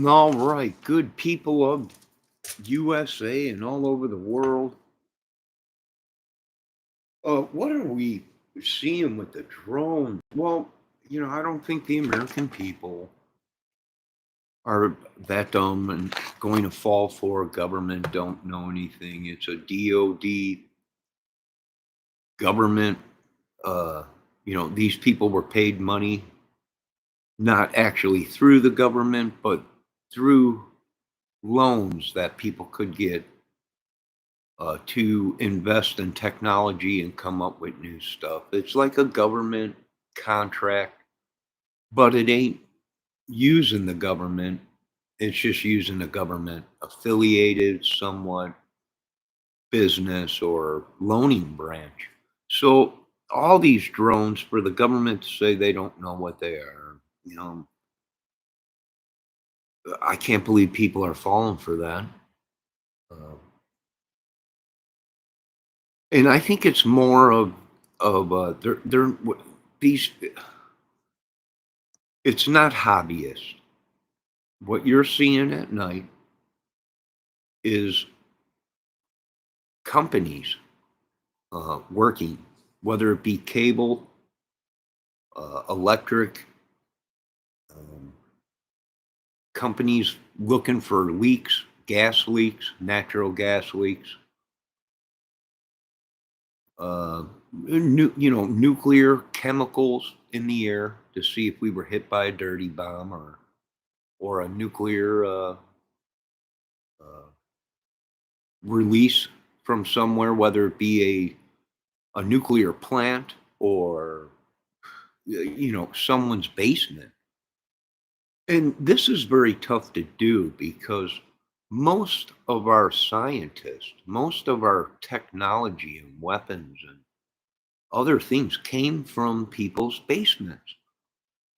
All right, good people of USA and all over the world. What are we seeing with the drones? Well, I don't think the American people are that dumb and going to fall for a government don't know anything. It's a DOD government. Uh, these people were paid money, not actually through the government, but through loans that people could get to invest in technology and come up with new stuff. It's like a government contract, but it ain't using the government. It's just using the government affiliated, somewhat business or loaning branch. So all these drones for the government to say they don't know what they are, you know, I can't believe people are falling for that. Uh, and I think it's more of they're these. It's not hobbyist. What you're seeing at night is companies working, whether it be cable, electric, um, companies looking for leaks, gas leaks, natural gas leaks, nuclear chemicals in the air to see if we were hit by a dirty bomb or a nuclear uh, release from somewhere, whether it be a nuclear plant or someone's basement. And this is very tough to do because most of our scientists, most of our technology and weapons and other things came from people's basements,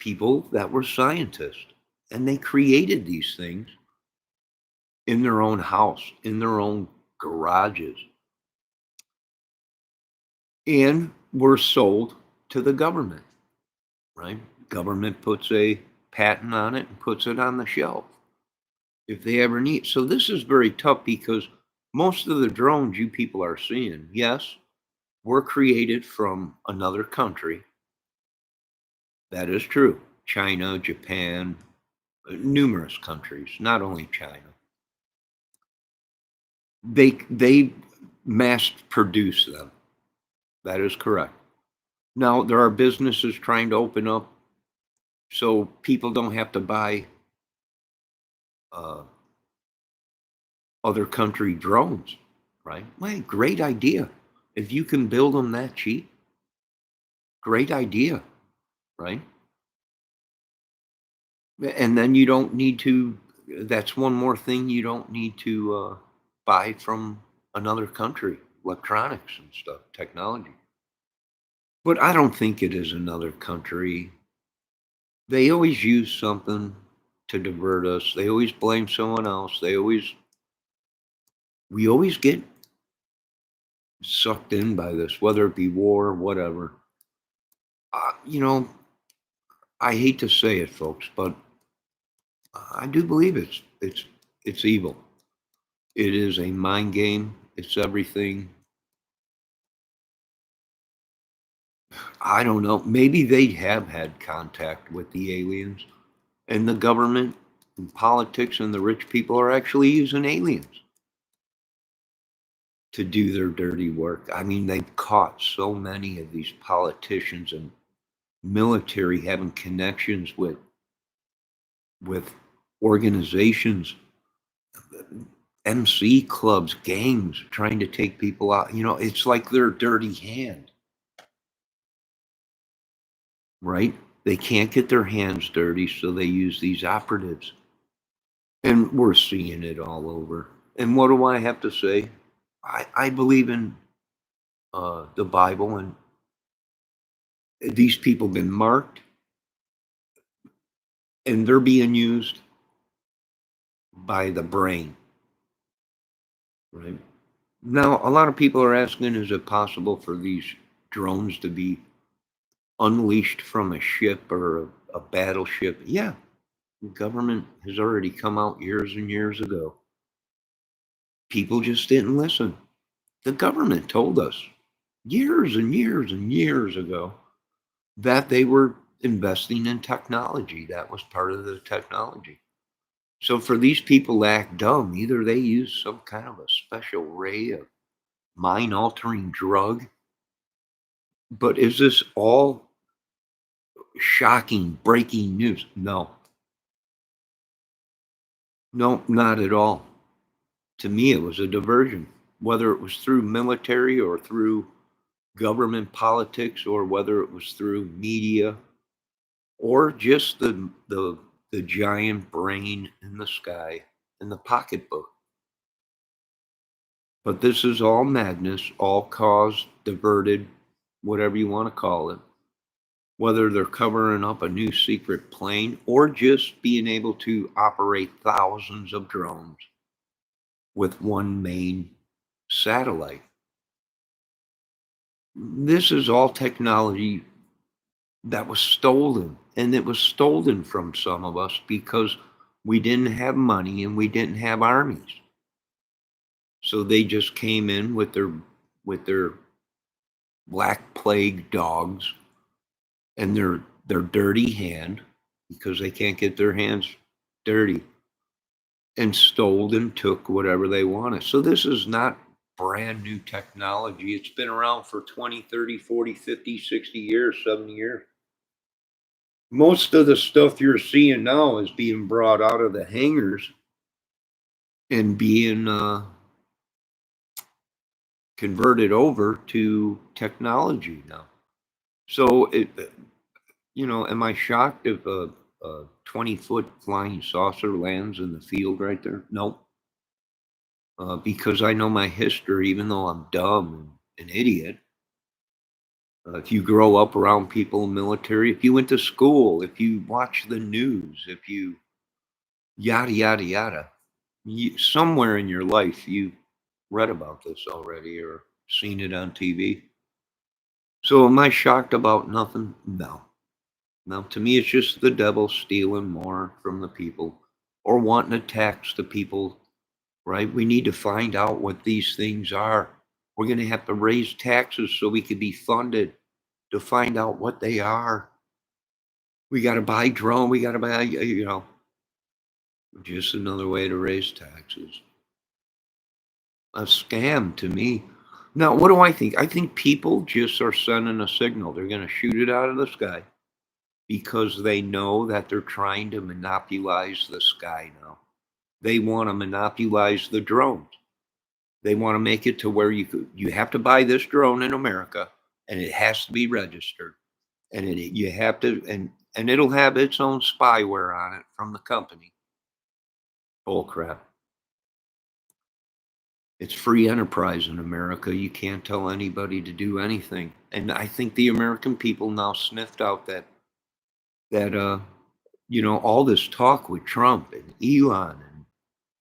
people that were scientists. And they created these things in their own house, in their own garages, and were sold to the government, right? Government puts a patent on it and puts it on the shelf if they ever need. So this is very tough because most of the drones you people are seeing, yes, were created from another country. That is true. China, Japan, numerous countries, not only China. They mass produce them. That is correct. Now there are businesses trying to open up so people don't have to buy uh, other country drones, right? Well, great idea. If you can build them that cheap, great idea, right? And then you don't need to, that's one more thing you don't need to buy from another country, electronics and stuff, technology. But I don't think it is another country. They always use something to divert us. They always blame someone else. We always get sucked in by this, whether it be war or whatever. Uh, you know, I hate to say it, folks, but I do believe it's evil. It is a mind game. It's everything. I don't know. Maybe they have had contact with the aliens, and the government and politics and the rich people are actually using aliens to do their dirty work. I mean, they've caught so many of these politicians and military having connections with organizations, MC clubs, gangs trying to take people out. It's like their dirty hand, right? They can't get their hands dirty, so they use these operatives. And we're seeing it all over. And what do I have to say? I believe in the Bible, and these people been marked, and they're being used by the brain, right? Now, a lot of people are asking, is it possible for these drones to be unleashed from a ship or a battleship? Yeah, Government has already come out years and years ago. People just didn't listen. The government told us years and years and years ago that they were investing in technology. That was part of the technology. So for these people to act dumb, either they use some kind of a special ray of mind altering drug, but is this all shocking, breaking news? No, no, not at all. To me, it was a diversion, whether it was through military or through government politics or whether it was through media or just the giant brain in the sky in the pocketbook. But this is all madness, all caused, diverted, whatever you want to call it. Whether they're covering up a new secret plane or just being able to operate thousands of drones with one main satellite. This is all technology that was stolen, and it was stolen from some of us because we didn't have money and we didn't have armies. So they just came in with their black plague dogs and their dirty hand because they can't get their hands dirty and stole and took whatever they wanted. So this is not brand new technology. It's been around for 20, 30, 40, 50, 60 years, 70 years. Most of the stuff you're seeing now is being brought out of the hangars and being converted over to technology now. So, am I shocked if a 20-foot flying saucer lands in the field right there? No, because I know my history, even though I'm dumb and an idiot. If you grow up around people in the military, if you went to school, if you watch the news, if you yada, yada, yada, somewhere in your life you read about this already or seen it on TV. So am I shocked about nothing? No. No, to me, it's just the devil stealing more from the people or wanting to tax the people, right? We need to find out what these things are. We're going to have to raise taxes so we can be funded to find out what they are. We got to buy drone. We got to buy, just another way to raise taxes. A scam to me. Now, what do I think? I think people just are sending a signal. They're going to shoot it out of the sky because they know that they're trying to monopolize the sky now. They want to monopolize the drones. They want to make it to where you have to buy this drone in America and it has to be registered. And you have to and it'll have its own spyware on it from the company. Bull crap. It's free enterprise in America. You can't tell anybody to do anything. And I think the American people now sniffed out that all this talk with Trump and Elon and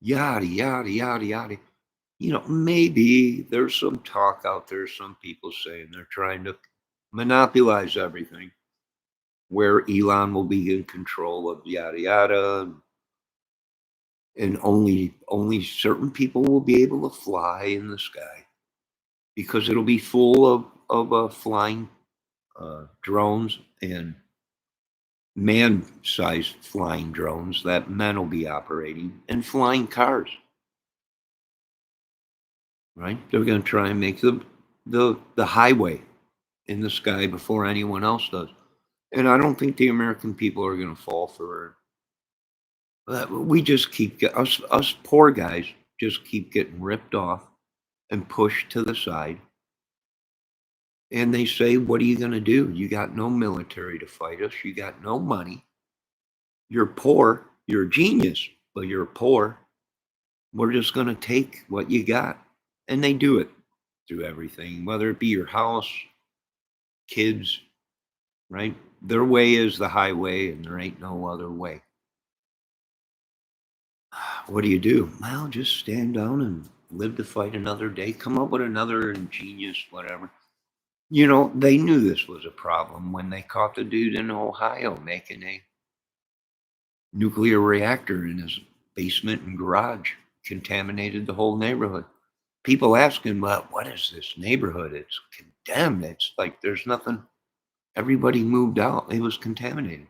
yada yada yada yada. Maybe there's some talk out there, some people saying they're trying to monopolize everything, where Elon will be in control of yada yada, and only certain people will be able to fly in the sky because it'll be full of flying drones and man-sized flying drones that men will be operating and flying cars. Right? They're going to try and make the highway in the sky before anyone else does, and I don't think the American people are going to fall for it. We just us poor guys just keep getting ripped off and pushed to the side. And they say, what are you going to do? You got no military to fight us. You got no money. You're poor. You're a genius, but you're poor. We're just going to take what you got. And they do it through everything, whether it be your house, kids, right? Their way is the highway, and there ain't no other way. What do? Well, just stand down and live to fight another day. Come up with another ingenious whatever. They knew this was a problem when they caught the dude in Ohio making nuclear reactor in his basement and garage, contaminated the whole neighborhood. People ask him, well, what is this neighborhood? It's condemned. It's like there's nothing. Everybody moved out. It was contaminated.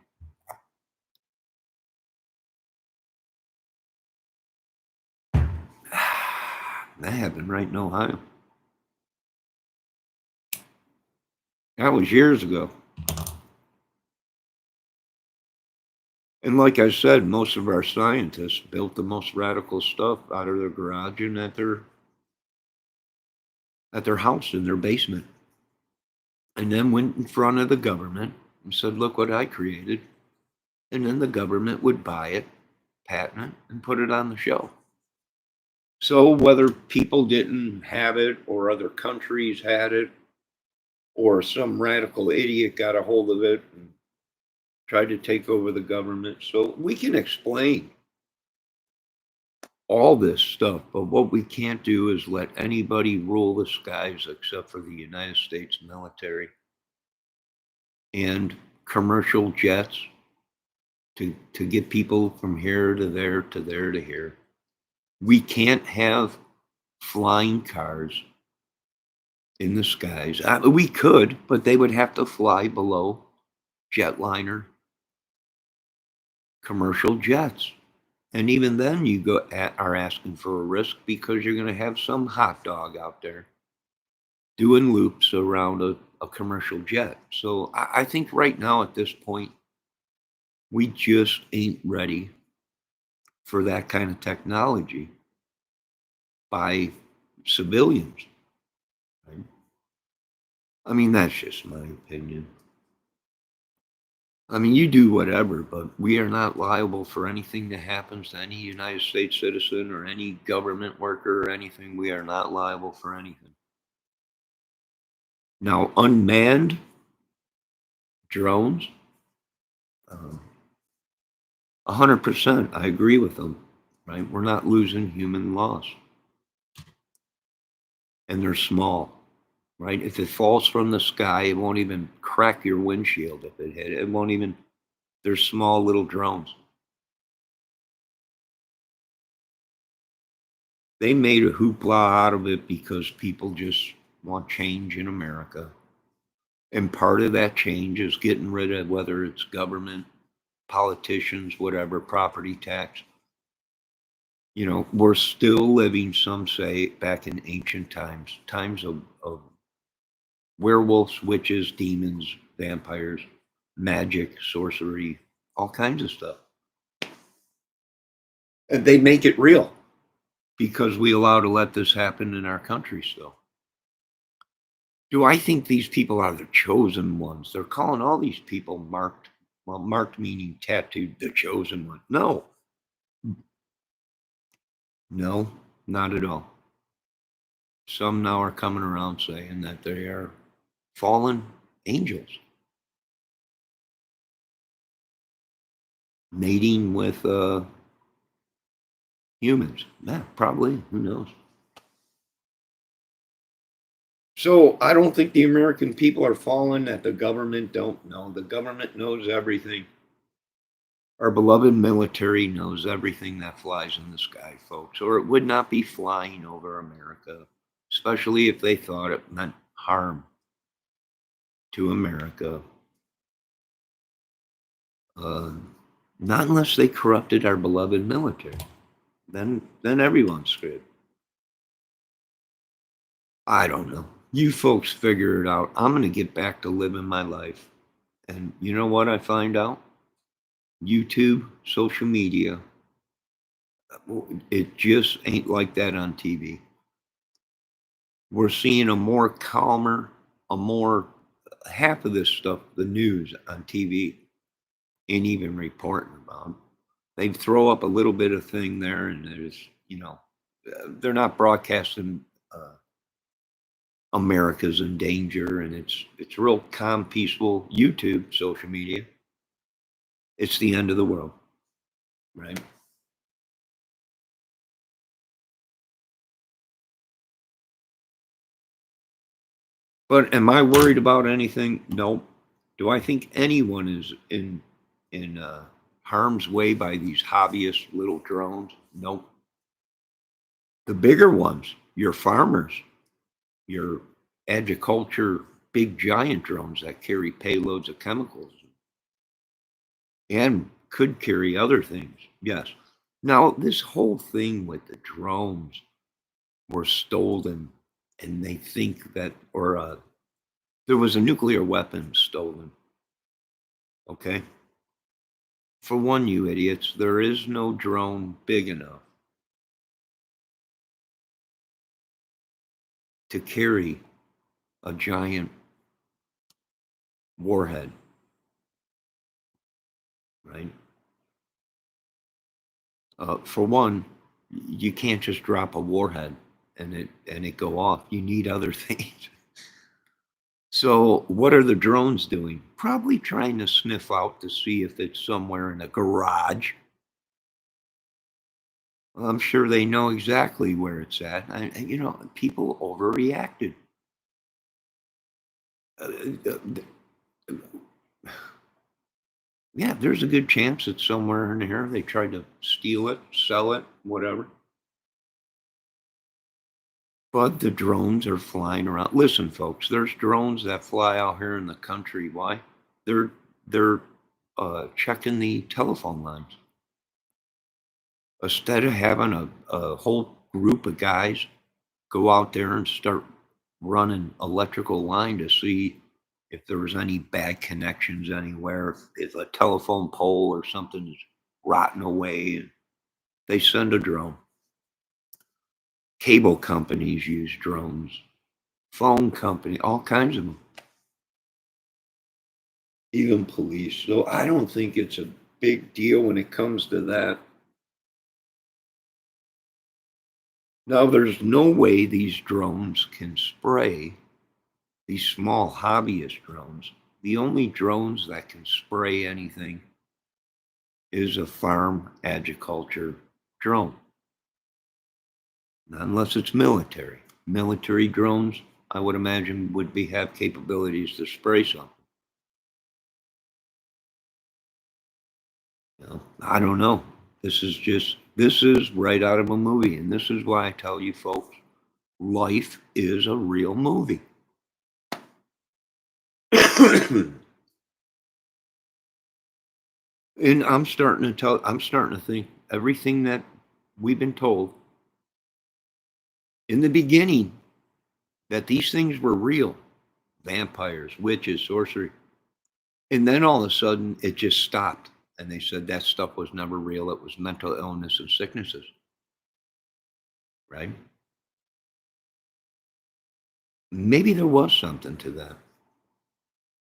That happened right in Ohio. That was years ago. And like I said, most of our scientists built the most radical stuff out of their garage and at their house in their basement. And then went in front of the government and said, look what I created. And then the government would buy it, patent it, and put it on the shelf. So whether people didn't have it or other countries had it or some radical idiot got a hold of it and tried to take over the government. So we can explain all this stuff, but what we can't do is let anybody rule the skies except for the United States military and commercial jets to get people from here to there to there to here. We can't have flying cars in the skies. We could, but they would have to fly below jetliner commercial jets. And even then, you are asking for a risk because you're going to have some hot dog out there doing loops around a commercial jet. So I think right now at this point, we just ain't ready for that kind of technology by civilians. Right? I mean, that's just my opinion. I mean, you do whatever, but we are not liable for anything that happens to any United States citizen or any government worker or anything. We are not liable for anything. Now, unmanned drones, 100%, I agree with them, right? We're not losing human loss. And they're small, right? If it falls from the sky, it won't even crack your windshield if it hit. It won't even, they're small little drones. They made a hoopla out of it because people just want change in America. And part of that change is getting rid of whether it's government, politicians, whatever, property tax. You know, we're still living, some say, back in ancient times, times of werewolves, witches, demons, vampires, magic, sorcery, all kinds of stuff. And they make it real because we allow to let this happen in our country still. Do I think these people are the chosen ones? They're calling all these people marked, well, marked meaning tattooed, the chosen one. No, no, not at all. Some now are coming around saying that they are fallen angels mating with humans. Yeah, probably. Who knows? So I don't think the American people are fallen, that the government don't know. The government knows everything. Our beloved military knows everything that flies in the sky, folks, or it would not be flying over America, especially if they thought it meant harm to America. Uh, Not unless they corrupted our beloved military. Then everyone's screwed. I don't know. You folks figure it out. I'm going to get back to living my life. And you know what I find out? YouTube, social media, it just ain't like that on TV. We're seeing a more calmer, a more half of this stuff, the news on TV, ain't even reporting about. They throw up a little bit of thing there, and there's, you know, they're not broadcasting America's in danger, and it's real calm, peaceful. YouTube, social media, it's the end of the world, right? But am I worried about anything? No. Do I think anyone is in harm's way by these hobbyist little drones. Nope. The bigger ones, your farmers, your agriculture, big giant drones that carry payloads of chemicals and could carry other things. Yes. Now, this whole thing with the drones were stolen, and they think that, or there was a nuclear weapon stolen. Okay. For one, you idiots, there is no drone big enough to carry a giant warhead, right? For one, you can't just drop a warhead and it go off. You need other things. So what are the drones doing? Probably trying to sniff out to see if it's somewhere in a garage. I'm sure they know exactly where it's at. People overreacted. Uh, yeah, there's a good chance it's somewhere in here. They tried to steal it, sell it, whatever. But the drones are flying around. Listen, folks, there's drones that fly out here in the country. Why? They're checking the telephone lines. Instead of having a whole group of guys go out there and start running electrical line to see if there was any bad connections anywhere, if a telephone pole or something is rotting away, and they send a drone. Cable companies use drones, phone company, all kinds of them, even police. So I don't think it's a big deal when it comes to that. Now, there's no way these drones can spray, these small hobbyist drones. The only drones that can spray anything is a farm agriculture drone, unless it's military. Military drones, I would imagine, would have capabilities to spray something. I don't know. This is right out of a movie, and this is why I tell you folks, life is a real movie. And I'm starting to think everything that we've been told in the beginning, that these things were real, vampires, witches, sorcery. And then all of a sudden it just stopped. And they said that stuff was never real. It was mental illness and sicknesses. Right? Maybe there was something to that.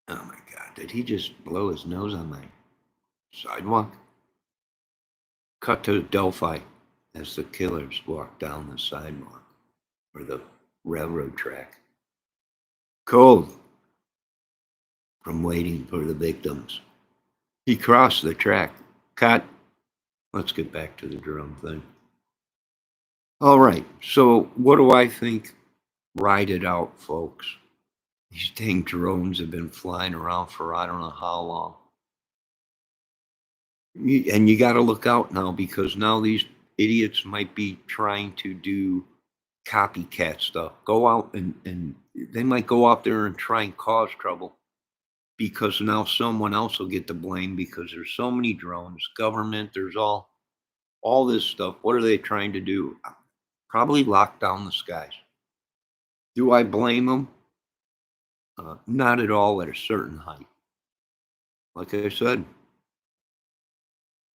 Oh my God. Did he just blow his nose on my sidewalk? Cut to Delphi as the killers walk down the sidewalk or the railroad track. Cold from waiting for the victims. He crossed the track. Cut. Let's get back to the drone thing. All right. So what do I think? Ride it out, folks. These dang drones have been flying around for I don't know how long. And you got to look out now, because now these idiots might be trying to do copycat stuff. Go out and they might go out there and try and cause trouble, because now someone else will get the blame, because there's so many drones, government, there's all this stuff. What are they trying to do? Probably lock down the skies. Do I blame them? Not at all at a certain height. Like I said,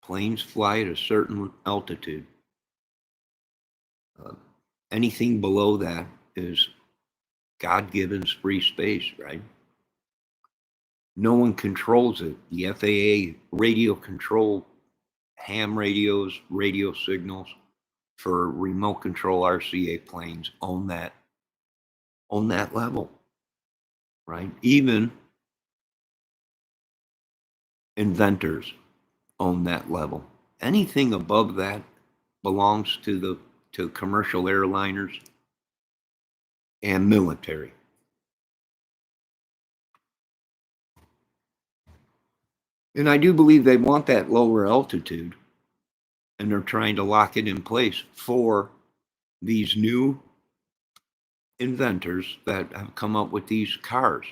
planes fly at a certain altitude. Uh, Anything below that is God-given free space, right? No one controls it. The FAA radio control ham radios, radio signals for remote control RCA planes own that level, right? Even inventors own that level. Anything above that belongs to commercial airliners and military. And I do believe they want that lower altitude, and they're trying to lock it in place for these new inventors that have come up with these cars.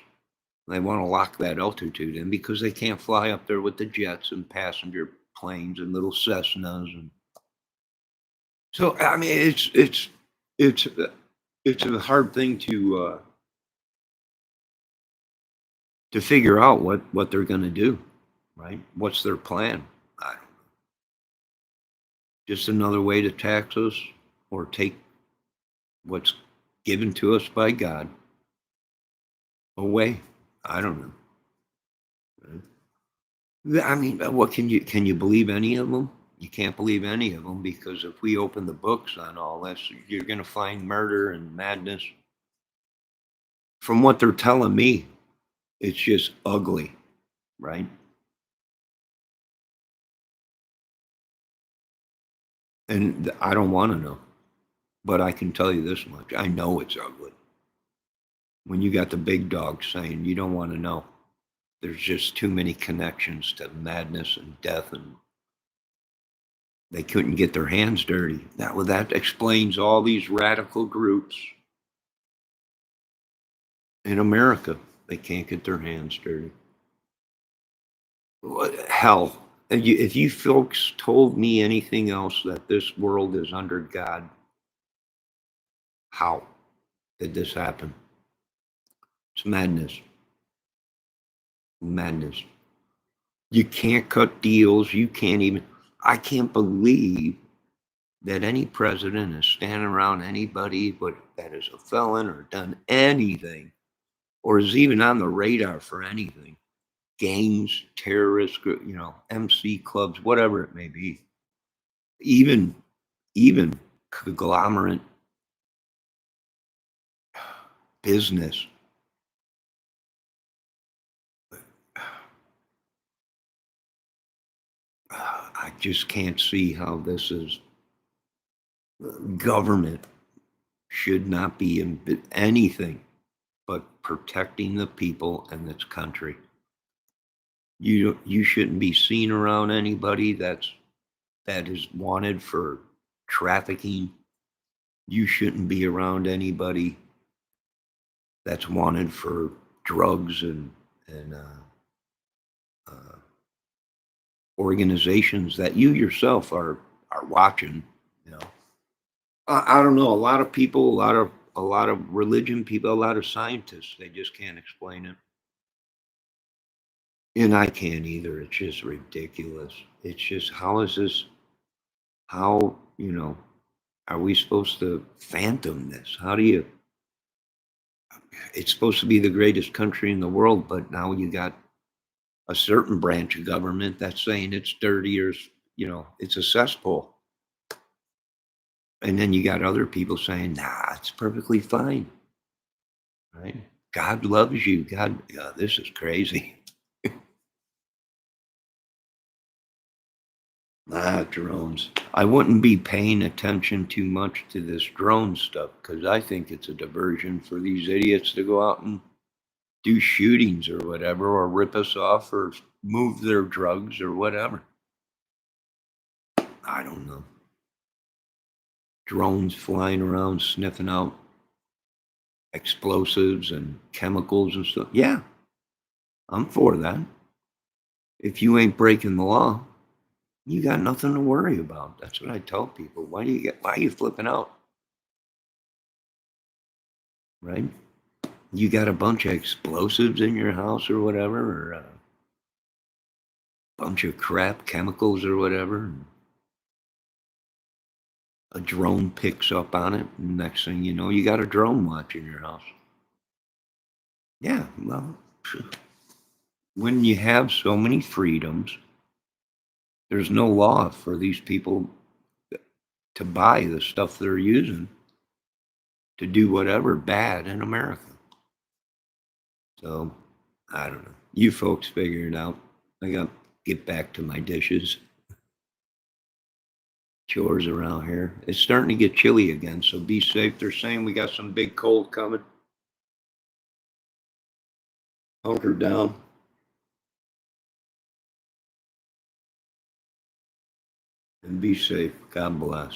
They want to lock that altitude in because they can't fly up there with the jets and passenger planes and little Cessnas. And so, I mean, it's it's a hard thing to figure out what they're going to do, right? What's their plan? I don't, just another way to tax us or take what's given to us by God away. I don't know. I mean, what can you believe any of them? You can't believe any of them because if we open the books on all this, you're going to find murder and madness. From what they're telling me, it's just ugly, right? And I don't want to know, but I can tell you this much: I know it's ugly. When you got the big dogs saying you don't want to know, there's just too many connections to madness and death, and they couldn't get their hands dirty. That explains all these radical groups in America. They can't get their hands dirty. Hell, if you folks told me anything else that this world is under God, how did this happen? It's madness. Madness. You can't cut deals. You can't even. I can't believe that any president is standing around anybody but that is a felon or done anything or is even on the radar for anything. Gangs, terrorist group, MC clubs, whatever it may be. Even conglomerate business. I just can't see how this is. Government should not be in anything but protecting the people and this country. You shouldn't be seen around anybody that is wanted for trafficking. You shouldn't be around anybody that's wanted for drugs and uh, organizations that you yourself are watching. You know, I don't know. A lot of people, a lot of religion people, a lot of scientists, they just can't explain it, and I can't either. It's just ridiculous. It's just how is this? How are we supposed to phantom this? How do you? It's supposed to be the greatest country in the world, but now you got a certain branch of government that's saying it's dirty or it's a cesspool. And then you got other people saying, nah, it's perfectly fine, right? God loves you. God, yeah, this is crazy. Drones. I wouldn't be paying attention too much to this drone stuff because I think it's a diversion for these idiots to go out and do shootings or whatever, or rip us off or move their drugs or whatever. I don't know. Drones flying around sniffing out explosives and chemicals and stuff. Yeah, I'm for that. If you ain't breaking the law, you got nothing to worry about. That's what I tell people. Why are you flipping out? Right? You got a bunch of explosives in your house or whatever, or a bunch of crap chemicals or whatever. And a drone picks up on it, and next thing you know, you got a drone watch in your house. Yeah, well, when you have so many freedoms, there's no law for these people to buy the stuff they're using to do whatever bad in America. So I don't know. You folks figure it out. I got to get back to my dishes, chores around here. It's starting to get chilly again, so be safe. They're saying we got some big cold coming. Hunker down. and be safe. God bless.